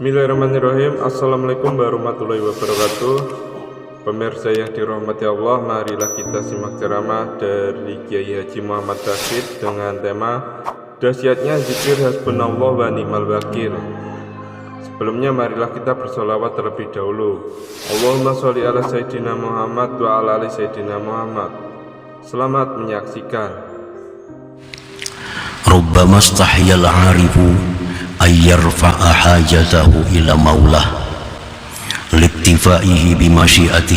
Bismillahirrahmanirrahim. Assalamualaikum warahmatullahi wabarakatuh. Pemirsa yang dirahmati Allah, marilah kita simak ceramah dari Kiai Haji Muhammad Rashid dengan tema dahsyatnya zikir hasbunallah wa ni'mal wakil. Sebelumnya marilah kita bersolawat terlebih dahulu. Allahumma sholli ala Sayyidina Muhammad wa ala ali Sayyidina Muhammad. Selamat menyaksikan. Rubbama istahyal 'arifu ayyarfa'a hajatahu ila maulah liktifaihi bimasyiatih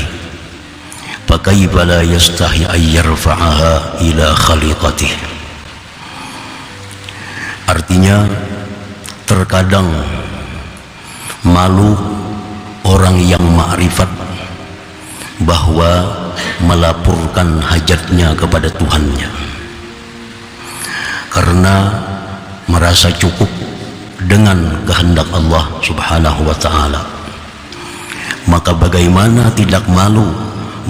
fakaifa la yastahi ayyarfa'aha ila khaliqatih. Artinya, terkadang malu orang yang ma'rifat bahwa melaporkan hajatnya kepada Tuhannya karena merasa cukup dengan kehendak Allah subhanahu wa ta'ala. Maka bagaimana tidak malu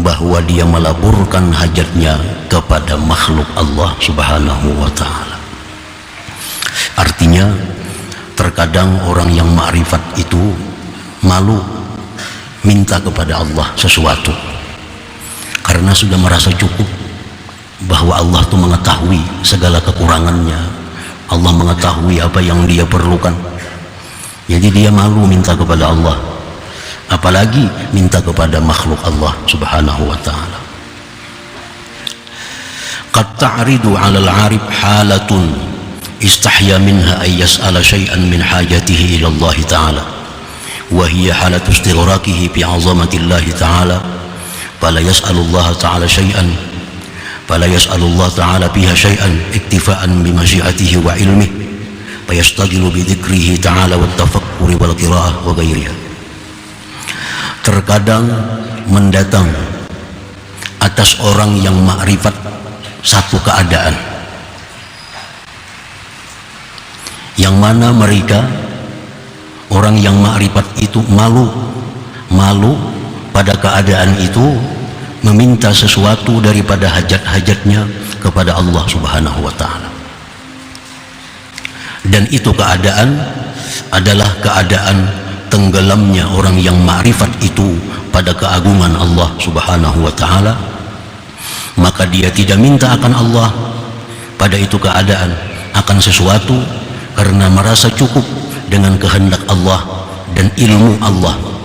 bahwa dia melaporkan hajatnya kepada makhluk Allah subhanahu wa ta'ala. Artinya, terkadang orang yang ma'rifat itu malu minta kepada Allah sesuatu karena sudah merasa cukup bahwa Allah itu mengetahui segala kekurangannya, Allah mengetahui apa yang dia perlukan. Jadi dia malu minta kepada Allah, apalagi minta kepada makhluk Allah subhanahu wa ta'ala. Qad ta'ridu 'ala al-'arif halatun istahya minha ay yas'ala syai'an min hajatihi ila Allah ta'ala wa hiya halatu istighraqihi bi 'azamatillahi ta'ala fala yas'alu Allah ta'ala syai'an فلا يسأل الله تعالى بها شيئا اكتفاء بمشيئته وعلمه فيشتغل بذكره تعالى والتفكر والقراءة وغيرها. Terkadang mendatang atas orang yang ma'rifat satu keadaan yang mana mereka orang yang ma'rifat itu malu pada keadaan itu meminta sesuatu daripada hajat-hajatnya kepada Allah subhanahu wa ta'ala. Dan itu keadaan adalah keadaan tenggelamnya orang yang ma'rifat itu pada keagungan Allah subhanahu wa ta'ala. Maka dia tidak minta akan Allah pada itu keadaan akan sesuatu karena merasa cukup dengan kehendak Allah dan ilmu Allah.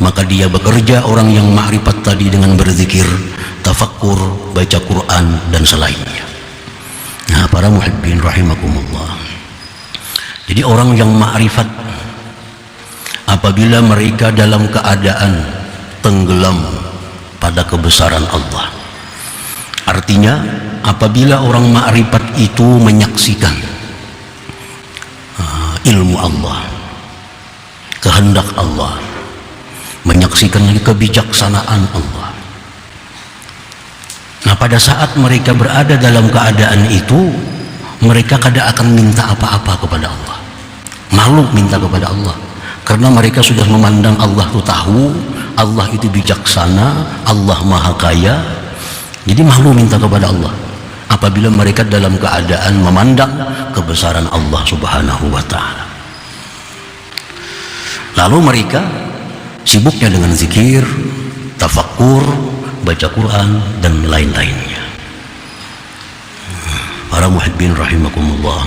Maka dia bekerja orang yang ma'rifat tadi dengan berzikir, tafakkur, baca Quran dan selainnya. Nah, para muhibbin rahimakumullah. Jadi orang yang ma'rifat apabila mereka dalam keadaan tenggelam pada kebesaran Allah. Artinya apabila orang ma'rifat itu menyaksikan ilmu Allah, kehendak Allah, menyaksikan lagi kebijaksanaan Allah. Nah, pada saat mereka berada dalam keadaan itu, mereka kadang akan minta apa-apa kepada Allah, malu minta kepada Allah karena mereka sudah memandang Allah itu tahu, Allah itu bijaksana, Allah maha kaya. Jadi malu minta kepada Allah apabila mereka dalam keadaan memandang kebesaran Allah subhanahu wa ta'ala. Lalu mereka sibuknya dengan zikir, tafakkur, baca Quran dan lain-lainnya. Para muhibbin rahimakumullah.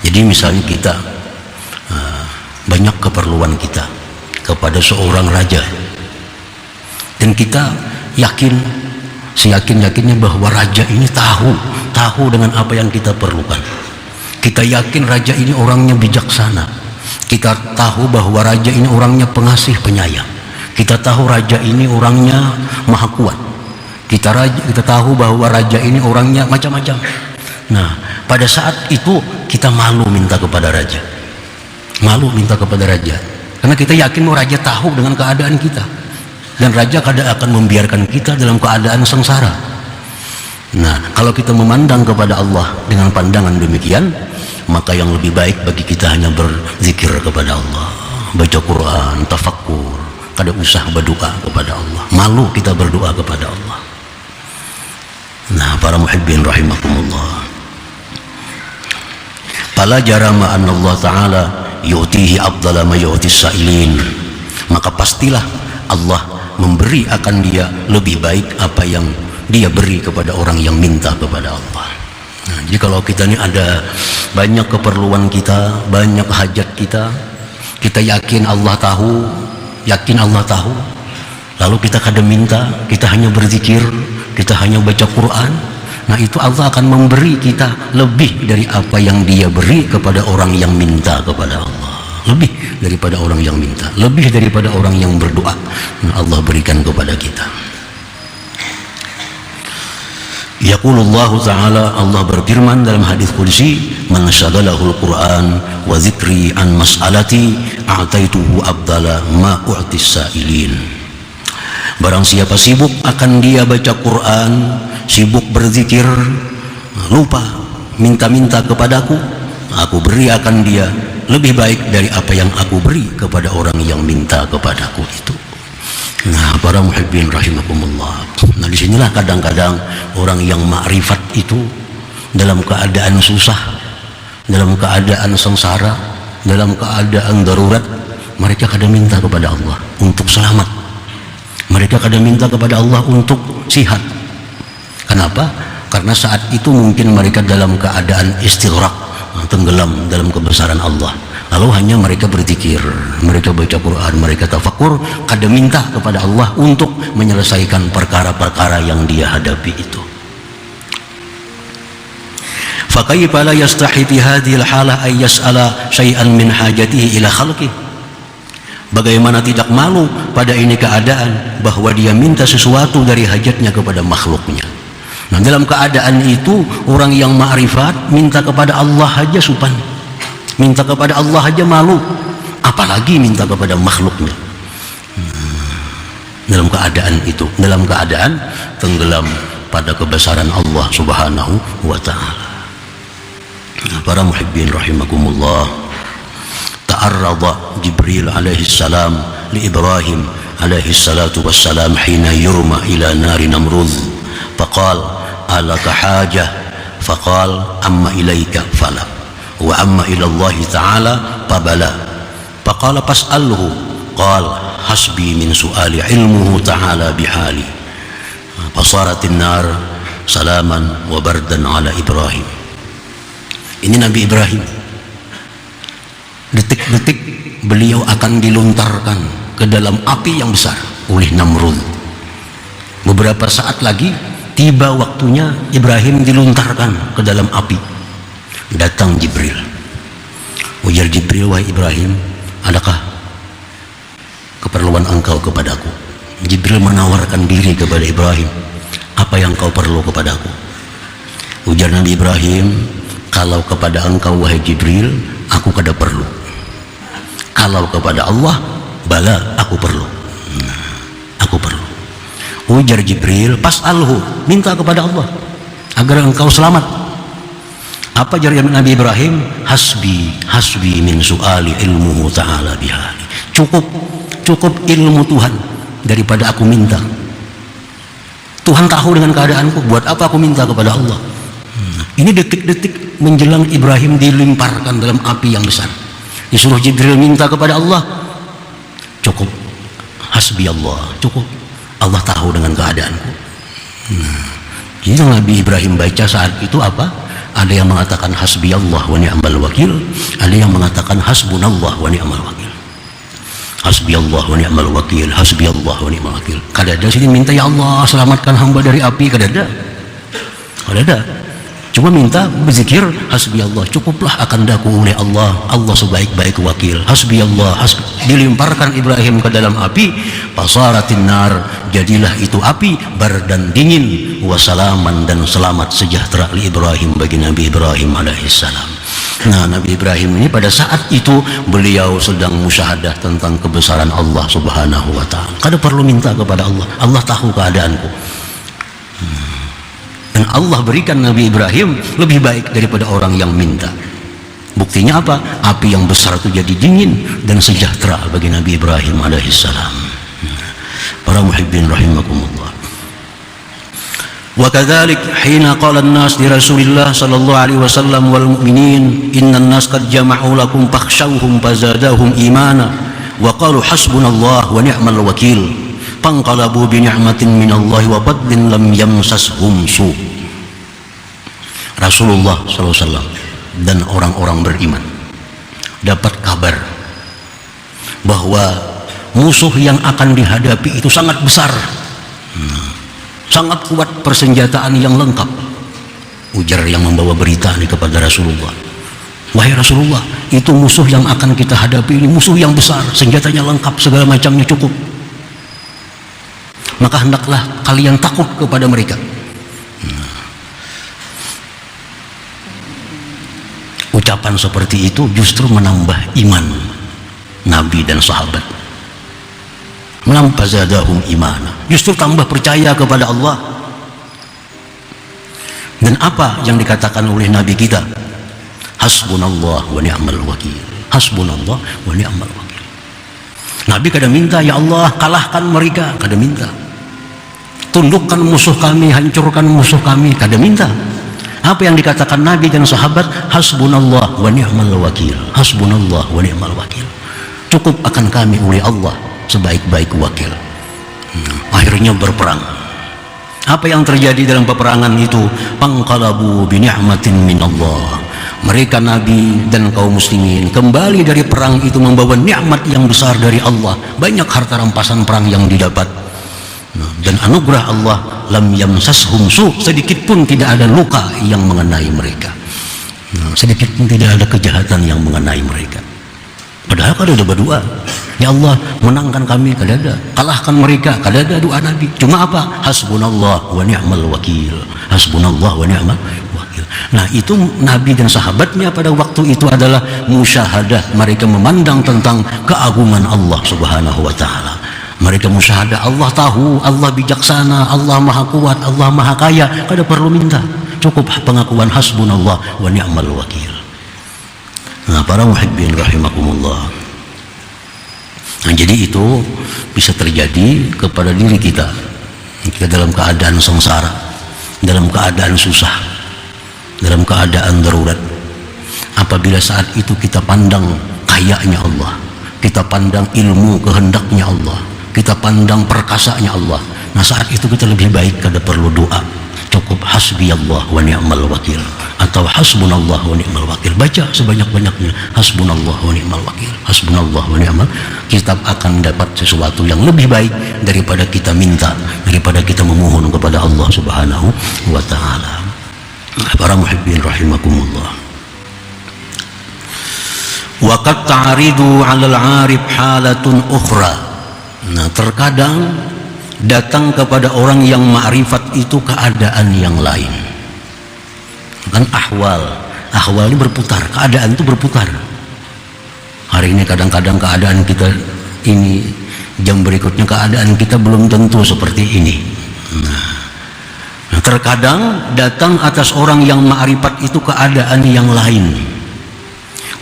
Jadi misalnya kita banyak keperluan kita kepada seorang raja dan kita seyakin-yakinnya bahwa raja ini tahu dengan apa yang kita perlukan. Kita yakin raja ini orangnya bijaksana. Kita tahu bahwa raja ini orangnya pengasih penyayang. Kita tahu raja ini orangnya maha kuat. Kita tahu bahwa raja ini orangnya macam-macam. Nah, pada saat itu kita malu minta kepada raja. Malu minta kepada raja. Karena kita yakin bahwa raja tahu dengan keadaan kita. Dan raja kadang akan membiarkan kita dalam keadaan sengsara. Nah, kalau kita memandang kepada Allah dengan pandangan demikian, maka yang lebih baik bagi kita hanya berzikir kepada Allah, baca Quran, tafakkur, kada usah berdoa kepada Allah. Malu kita berdoa kepada Allah. Nah, para muhibbin rahimakumullah. Fala jarama anna Allah Ta'ala yu'tihi afdala ma yu'tis sa'ilin, maka pastilah Allah memberi akan dia lebih baik apa yang dia beri kepada orang yang minta kepada Allah. Nah, jadi kalau kita ini ada banyak keperluan kita, banyak hajat kita, kita yakin Allah tahu, lalu kita kadang minta, kita hanya berzikir, kita hanya baca Quran, nah itu Allah akan memberi kita lebih dari apa yang dia beri kepada orang yang minta kepada Allah. Lebih daripada orang yang minta, lebih daripada orang yang berdoa, nah Allah berikan kepada kita. Yaqulullahu ta'ala, Allah berfirman dalam hadis qudsi, man syaghalahul Qur'an wa dzikri an mas'alati a'taituhu afdala ma u'tis sa'ilin. Barang siapa sibuk akan dia baca Quran, sibuk berzikir, lupa minta-minta kepadaku, aku beri akan dia lebih baik dari apa yang aku beri kepada orang yang minta kepadaku itu. Nah, para muhibbin rahimakumullah. Nah, disinilah kadang-kadang orang yang ma'rifat itu dalam keadaan susah, dalam keadaan sengsara, dalam keadaan darurat, mereka kadang minta kepada Allah untuk selamat. Mereka kadang minta kepada Allah untuk sihat. Kenapa? Karena saat itu mungkin mereka dalam keadaan istighraq, tenggelam dalam kebesaran Allah. Lalu hanya mereka berzikir, mereka baca Quran, mereka tafakur, kadang minta kepada Allah untuk menyelesaikan perkara-perkara yang dia hadapi itu. Fakaifa la yastahi fi hadhil halah ay yas'ala syai'an min hajatihi ila khalqih. Bagaimana tidak malu pada ini keadaan bahwa dia minta sesuatu dari hajatnya kepada makhluknya. Nah, dalam keadaan itu orang yang ma'rifat minta kepada Allah saja supan, minta kepada Allah saja malu, apalagi minta kepada makhluknya. Dalam keadaan itu, dalam keadaan tenggelam pada kebesaran Allah subhanahu wa ta'ala. Para muhibbin rahimakumullah, ta'arrada Jibril alaihi salam li Ibrahim alaihi salatu wassalam hina yurma ila nari Namrud faqal alaka hajah, faqal amma ilaika fala wa amma ila Allah ta'ala fabala, faqala fas'alhu, qal hasbi min su'ali ilmuhu ta'ala bihali, fasaratin nar salaman wa bardan ala Ibrahim. Ini Nabi Ibrahim, detik-detik beliau akan dilontarkan ke dalam api yang besar oleh Namrud. Beberapa saat lagi tiba waktunya Ibrahim dilontarkan ke dalam api. Datang Jibril. Ujar Jibril, wahai Ibrahim, adakah keperluan engkau kepadaku? Jibril menawarkan diri kepada Ibrahim, apa yang kau perlu kepadaku? Ujar Nabi Ibrahim, kalau kepada engkau wahai Jibril, aku kada perlu. Kalau kepada Allah, bala, aku perlu. Aku perlu. Ujar Jibril, pas'alhu, minta kepada Allah agar engkau selamat. Apa jawab Nabi Ibrahim? Hasbi min su'ali ilmuhu ta'ala bihali. Cukup ilmu Tuhan daripada aku minta. Tuhan tahu dengan keadaanku, buat apa aku minta kepada Allah? Ini detik-detik menjelang Ibrahim dilemparkan dalam api yang besar. Disuruh Jibril minta kepada Allah. Cukup. Hasbi Allah, cukup. Allah tahu dengan keadaanku. Jadi Nabi Ibrahim baca saat itu apa? Ada yang mengatakan hasbi Allah wa ni'mal wakil, ada yang mengatakan hasbunallah wa ni'mal wakil. Hasbi Allah wa ni'mal wakil, hasbi Allah wa ni'mal wakil. Kada ada sini minta ya Allah selamatkan hamba dari api, kada ada. Kada ada. Cuma minta berzikir hasbi Allah, cukuplah akan daku oleh Allah, Allah sebaik-baik wakil. Hasbi Allah, dilemparkan Ibrahim ke dalam api, pasaratin nar, jadilah itu api bardan dingin, wasalaman dan selamat sejahtera li Ibrahim bagi Nabi Ibrahim alaihissalam. Nah, Nabi Ibrahim ini pada saat itu beliau sedang musyahadah tentang kebesaran Allah subhanahu wa ta'ala. Kada perlu minta kepada Allah, Allah tahu keadaanku. Dan Allah berikan Nabi Ibrahim lebih baik daripada orang yang minta. Buktinya apa? Api yang besar itu jadi dingin dan sejahtera bagi Nabi Ibrahim alaihissalam. Para muhibbin rahimakumullah. وكذلك حين قال الناس لرسول الله صلى الله عليه وسلم والمؤمنين إن الناس قد جمعوا لكم فاخشوهم فزادهم إيمانا وقالوا حسبنا الله ونعم الوكيل فانقلبوا بنعمة من الله وفضل لم يمسسهم سوء. Rasulullah SAW dan orang-orang beriman dapat kabar bahwa musuh yang akan dihadapi itu sangat besar, sangat kuat, persenjataan yang lengkap. Ujar yang membawa berita ini kepada Rasulullah, wahai Rasulullah, itu musuh yang akan kita hadapi ini musuh yang besar, senjatanya lengkap, segala macamnya cukup. Maka hendaklah kalian takut kepada mereka. Ucapan seperti itu justru menambah iman Nabi dan sahabat. Menambah zadahum imana, justru tambah percaya kepada Allah. Dan apa yang dikatakan oleh Nabi kita? Hasbunallah wa ni'mal wakil. Hasbunallah wa ni'mal wakil. Nabi kada minta, ya Allah kalahkan mereka, kada minta. Tundukkan musuh kami, hancurkan musuh kami, kada minta. Apa yang dikatakan Nabi dan sahabat? Hasbunallah wa ni'mal wakil. Hasbunallah wa ni'mal wakil. Cukup akan kami oleh Allah sebaik-baik wakil. Akhirnya berperang. Apa yang terjadi dalam peperangan itu? Panqalabu bi ni'matin minallah. Mereka Nabi dan kaum muslimin kembali dari perang itu membawa nikmat yang besar dari Allah. Banyak harta rampasan perang yang didapat. Dan anugerah Allah, lam yamsashum su, sedikit pun tidak ada luka yang mengenai mereka. Sedikit pun tidak ada kejahatan yang mengenai mereka. Padahal kada ada berdoa, ya Allah menangkan kami, kada ada. Kalahkan mereka, kada ada doa Nabi. Cuma apa? Hasbunallah wa ni'mal wakil. Hasbunallah wa ni'mal wakil. Nah, itu Nabi dan sahabatnya pada waktu itu adalah musyahadah. Mereka memandang tentang keagungan Allah Subhanahu wa ta'ala. Mereka musyahadah, Allah tahu, Allah bijaksana, Allah maha kuat, Allah maha kaya, kada perlu minta. Cukup pengakuan hasbunallah wa ni'mal wakil. Nah, para muhibbin rahimakumullah. Nah, jadi itu bisa terjadi kepada diri kita. Kita dalam keadaan sengsara, dalam keadaan susah, dalam keadaan darurat. Apabila saat itu kita pandang kayanya Allah, kita pandang ilmu kehendaknya Allah, kita pandang perkasanya Allah. Nah, saat itu kita lebih baik kada perlu doa. Cukup hasbiyallah wa ni'mal wakil atau hasbunallah wa ni'mal wakil. Baca sebanyak-banyaknya hasbunallah wa ni'mal wakil, hasbunallah wa ni'mal. Kita akan dapat sesuatu yang lebih baik daripada kita minta, daripada kita memohon kepada Allah Subhanahu wa ta'ala. Para muhibbin rahimakumullah. Wa qad ta'ridu 'alal 'arif halatun ukhra. Nah, terkadang datang kepada orang yang ma'rifat itu keadaan yang lain. Kan ahwal ini berputar, keadaan itu berputar. Hari ini kadang-kadang keadaan kita ini, jam berikutnya keadaan kita belum tentu seperti ini. Nah, terkadang datang atas orang yang ma'rifat itu keadaan yang lain.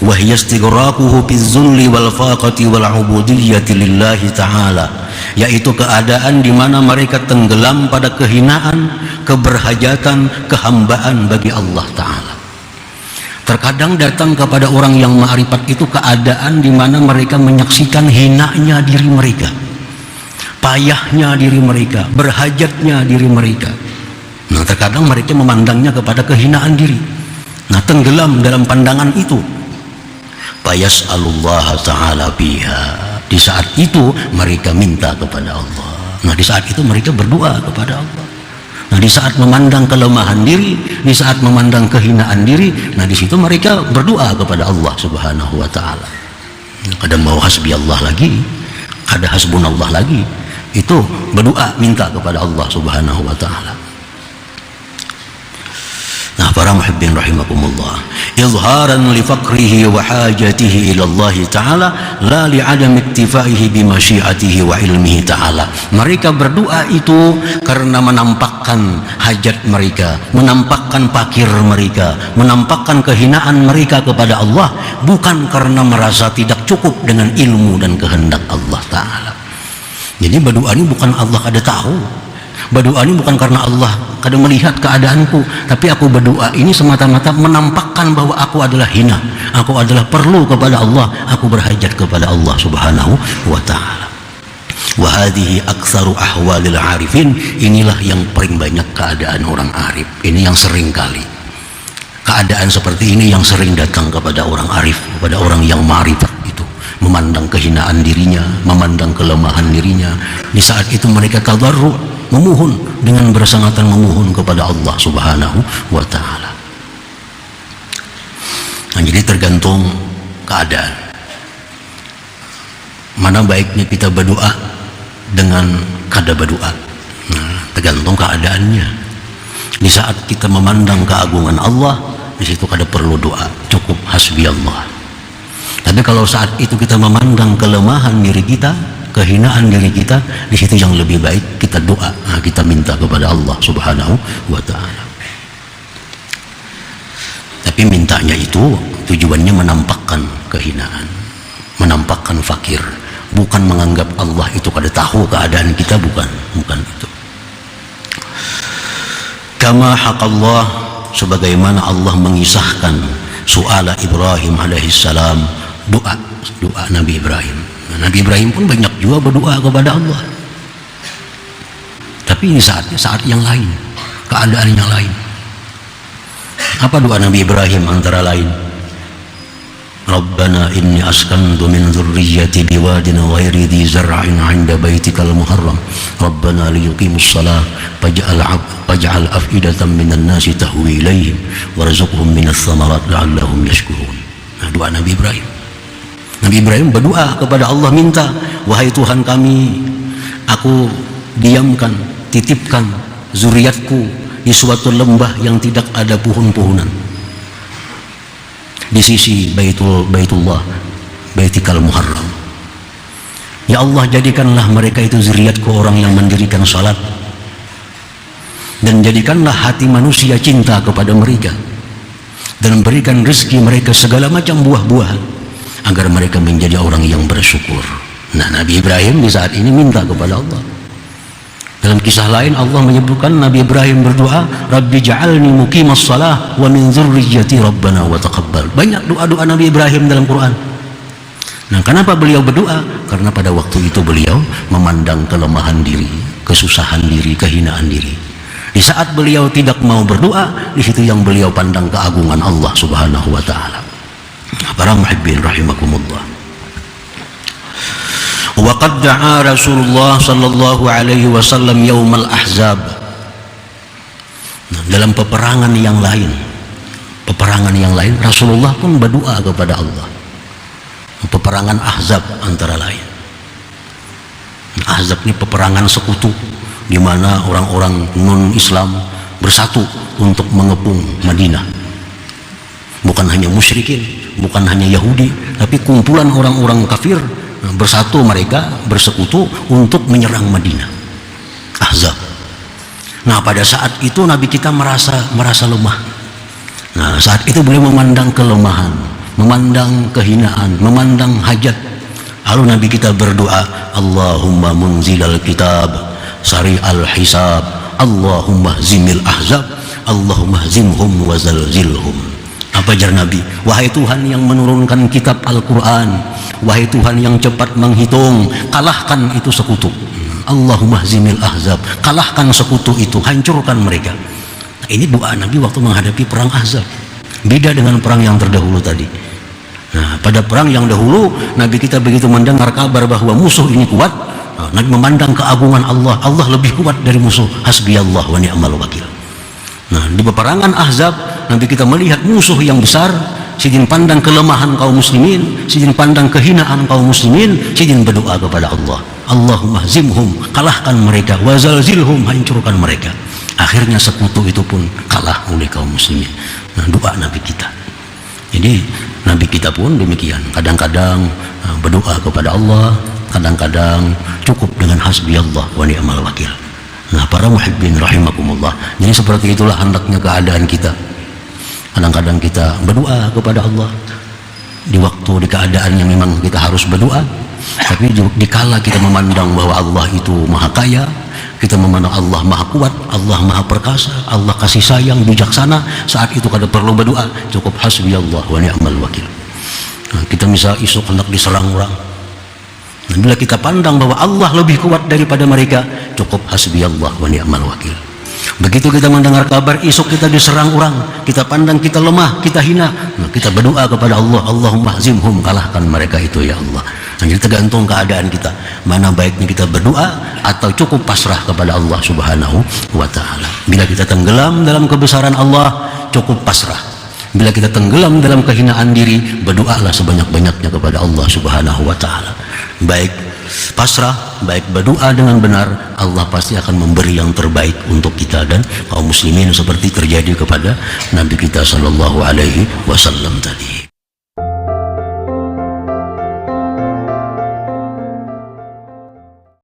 Wa hiya istighraquhu bizzulli wal faqati wal ubudiyyati lillahi ta'ala, yaitu keadaan di mana mereka tenggelam pada kehinaan, keberhajatan, kehambaan bagi Allah Ta'ala. Terkadang datang kepada orang yang ma'rifat itu keadaan di mana mereka menyaksikan hinanya diri mereka, payahnya diri mereka, berhajatnya diri mereka. Nah, terkadang mereka memandangnya kepada kehinaan diri. Nah, tenggelam dalam pandangan itu. Fayas'alullah ta'ala biha. Di saat itu mereka minta kepada Allah. Nah, di saat itu mereka berdoa kepada Allah. Nah, di saat memandang kelemahan diri, di saat memandang kehinaan diri, nah di situ mereka berdoa kepada Allah Subhanahu wa ta'ala. Kadang mau hasbi Allah lagi, ada hasbunallah lagi. Itu berdoa minta kepada Allah Subhanahu wa ta'ala. Nah, para muhibbin rahimakumullah, izharan li faqrihi wa hajatihi ila Allah Ta'ala la li adam iktifaihi bi masyiatihi wa ilmihi Ta'ala. Mereka berdoa itu karena menampakkan hajat mereka, menampakkan fakir mereka, menampakkan kehinaan mereka kepada Allah, bukan karena merasa tidak cukup dengan ilmu dan kehendak Allah Ta'ala. Jadi berdoa ini bukan Allah kada tahu, Berdoa ini bukan karena Allah kadang melihat keadaanku, tapi aku berdoa ini semata-mata menampakkan bahwa aku adalah hina, aku adalah perlu kepada Allah, aku berhajat kepada Allah Subhanahu wa ta'ala. Wa hadhihi aktsaru ahwalil arifin, inilah yang paling banyak keadaan orang arif. Ini yang sering kali keadaan seperti ini yang sering datang kepada orang arif, kepada orang yang ma'rifat itu, memandang kehinaan dirinya, memandang kelemahan dirinya. Di saat itu mereka tadarru, memohon dengan bersangatan memohon kepada Allah Subhanahu wa ta'ala. Nah, jadi tergantung keadaan. Mana baiknya kita berdoa dengan kada berdoa. Nah, tergantung keadaannya. Di saat kita memandang keagungan Allah, di situ kada perlu doa, cukup hasbi Allah. Tapi kalau saat itu kita memandang kelemahan diri kita, kehinaan diri kita, di situ yang lebih baik kita doa, kita minta kepada Allah Subhanahu wa ta'ala. Tapi mintanya itu tujuannya menampakkan kehinaan, menampakkan fakir, bukan menganggap Allah itu kada tahu keadaan kita, bukan itu. Kama haqallah, sebagaimana Allah mengisahkan su'ala Ibrahim alaihissalam, doa Nabi Ibrahim. Nabi Ibrahim pun banyak juga berdoa kepada Allah, tapi ini saatnya saat yang lain, keadaan yang lain. Apa doa Nabi Ibrahim antara lain? Rabbana inni askantu min dzurriyyati biwadin ghairi dzi zar'in 'inda baitikal muharram Rabbana liyuqimus shalah faj'al af'idatan minan nasi tahwi ilaihim warzuqhum minas thamarat la'allahum yashkurun. Nah, doa Nabi Ibrahim. Nabi Ibrahim berdoa kepada Allah, minta, wahai Tuhan kami, aku diamkan, titipkan zuriatku di suatu lembah yang tidak ada pohon-pohonan, di sisi Baitullah, Baitikal Muharram. Ya Allah, jadikanlah mereka itu zuriatku orang yang mendirikan salat, dan jadikanlah hati manusia cinta kepada mereka, dan berikan rezeki mereka segala macam buah-buahan, agar mereka menjadi orang yang bersyukur. Nah, Nabi Ibrahim di saat ini minta kepada Allah. Dalam kisah lain Allah menyebutkan Nabi Ibrahim berdoa, Rabbi ja'alni muqimas shalah wa min dzurriyyati rabbana wa taqabbal. Banyak doa-doa Nabi Ibrahim dalam Quran. Nah, kenapa beliau berdoa? Karena pada waktu itu beliau memandang kelemahan diri, kesusahan diri, kehinaan diri. Di saat beliau tidak mau berdoa, di situ yang beliau pandang keagungan Allah Subhanahu wa ta'ala. Para muhibbin rahimakumullah. Wa qad da'a Rasulullah sallallahu alaihi wasallam yaumal ahzab. Dalam peperangan yang lain Rasulullah pun berdoa kepada Allah. Peperangan Ahzab antara lain. Ahzab ini peperangan sekutu di mana orang-orang non-Islam bersatu untuk mengepung Madinah. Bukan hanya musyrikin, bukan hanya Yahudi, tapi kumpulan orang-orang kafir bersatu, mereka bersekutu untuk menyerang Madinah. Ahzab. Nah, pada saat itu Nabi kita merasa lemah. Nah, saat itu beliau memandang kelemahan, memandang kehinaan, memandang hajat. Lalu Nabi kita berdoa, Allahumma munzilal kitab, sari'al hisab, Allahumma zimil ahzab, Allahumma zimhum wa zalzilhum. Apa jar Nabi? Wahai Tuhan yang menurunkan kitab Al-Quran, wahai Tuhan yang cepat menghitung, kalahkan itu sekutu. Allahumma zimil ahzab, kalahkan sekutu itu, hancurkan mereka. Nah, ini doa Nabi waktu menghadapi perang Ahzab. Beda dengan perang yang terdahulu tadi. Nah, pada perang yang dahulu Nabi kita begitu mendengar kabar bahwa musuh ini kuat, Nabi memandang keagungan Allah, Allah lebih kuat dari musuh, hasbiyallah wa ni'mal wakil. Nah, di peperangan Ahzab Nabi kita melihat musuh yang besar, sidin pandang kelemahan kaum muslimin, sidin pandang kehinaan kaum muslimin, sidin berdoa kepada Allah, Allahumma zimhum, kalahkan mereka, wazalzilhum, hancurkan mereka. Akhirnya sekutu itu pun kalah oleh kaum muslimin. Nah, doa Nabi kita. Jadi Nabi kita pun demikian, kadang-kadang berdoa kepada Allah, kadang-kadang cukup dengan hasbiyallah wa ni'mal wakil. Nah, para muhibbin rahimakumullah, jadi seperti itulah hendaknya keadaan kita. Kadang-kadang kita berdoa kepada Allah di waktu, di keadaan yang memang kita harus berdoa, tapi dikala kita memandang bahwa Allah itu maha kaya, kita memandang Allah maha kuat, Allah maha perkasa, Allah kasih sayang, bijaksana, saat itu kada perlu berdoa, cukup hasbiyallah wa ni'mal wakil. Nah, kita misal isuk hendak diserang orang, nah, bila kita pandang bahwa Allah lebih kuat daripada mereka, cukup hasbiyallah wa ni'mal wakil. Begitu kita mendengar kabar isuk kita diserang orang, kita pandang kita lemah, kita hina, nah, kita berdoa kepada Allah, Allahumma hazimhum, kalahkan mereka itu ya Allah. Nah, jadi tergantung keadaan kita, mana baiknya kita berdoa atau cukup pasrah kepada Allah Subhanahu wa ta'ala. Bila kita tenggelam dalam kebesaran Allah, cukup pasrah. Bila kita tenggelam dalam kehinaan diri, berdoalah sebanyak-banyaknya kepada Allah Subhanahu wa ta'ala. Baik pasrah, baik berdoa dengan benar, Allah pasti akan memberi yang terbaik untuk kita dan kaum muslimin, seperti terjadi kepada Nabi kita sallallahu alaihi wasallam tadi.